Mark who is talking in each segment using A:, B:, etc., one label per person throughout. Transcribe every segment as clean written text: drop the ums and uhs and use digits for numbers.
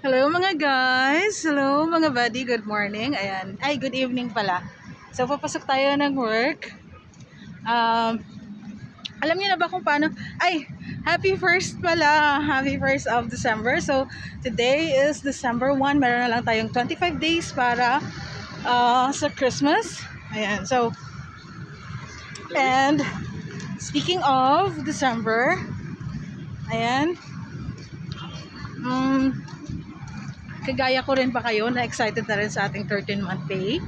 A: Hello mga guys! Hello mga buddy! Good morning! Ayan. Ay, good evening pala. So, papasok tayo ng work. Alam niyo na ba kung paano? Ay, happy first pala! Happy first of December. So, today is December 1. Meron na lang tayong 25 days para sa Christmas. Ayan. So, and speaking of December, ayan. Kagaya ko rin ba kayo na excited na rin sa ating 13-month pay?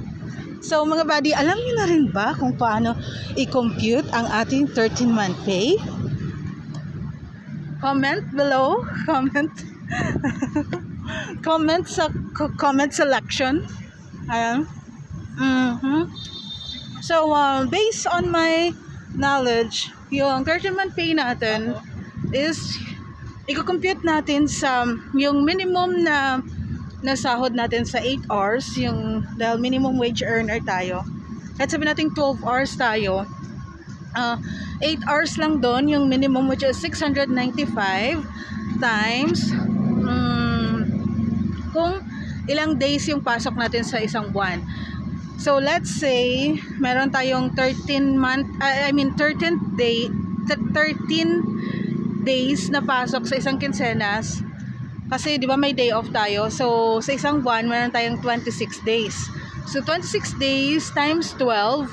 A: So mga buddy, alam niyo na rin ba kung paano i-compute ang ating 13-month pay? Comment below, comment comment sa comment selection. Ayan. So based on my knowledge, yung 13-month pay natin is i-compute natin sa yung minimum na sahod natin sa 8 hours, yung dahil minimum wage earner tayo. At sabi natin 12 hours tayo. 8 hours lang doon, yung minimum which is 695 times kung ilang days yung pasok natin sa isang buwan. So let's say meron tayong 13 days na pasok sa isang kinsenas. Kasi di ba may day off tayo. So sa isang buwan meron tayong 26 days. So 26 days times 12,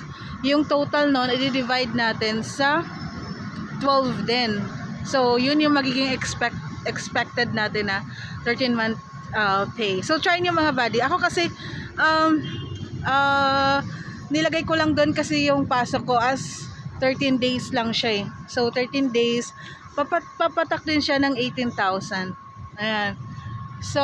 A: yung total noon i-divide natin sa 12 din. So yun yung magiging expected natin na 13-month pay. So try nyo mga buddy. Ako kasi nilagay ko lang doon kasi yung pasok ko as 13 days lang siya eh. So 13 days papatak din siya ng 18,000. Ayan. So,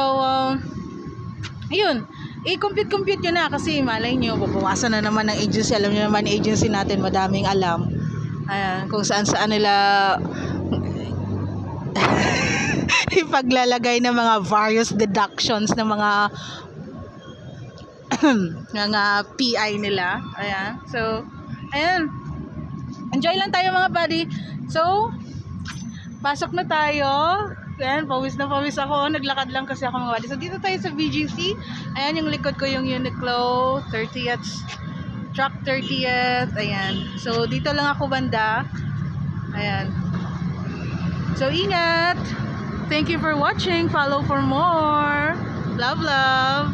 A: yun. I-compute nyo na kasi malay nyo, babawasan na naman ng agency. Alam nyo naman, agency natin, madaming alam. Ayan, kung saan nila ipaglalagay ng mga various deductions ng mga mga PI nila. Ayan. So, ayan. Enjoy lang tayo mga buddy. So, pasok na tayo. Ayan, pawis na pawis ako. Naglakad lang kasi ako mga buddy. So, dito tayo sa BGC. Ayan, yung likod ko yung Uniqlo 30th. Truck 30th. Ayan. So, dito lang ako banda. Ayan. So, ingat. Thank you for watching. Follow for more. Love, love.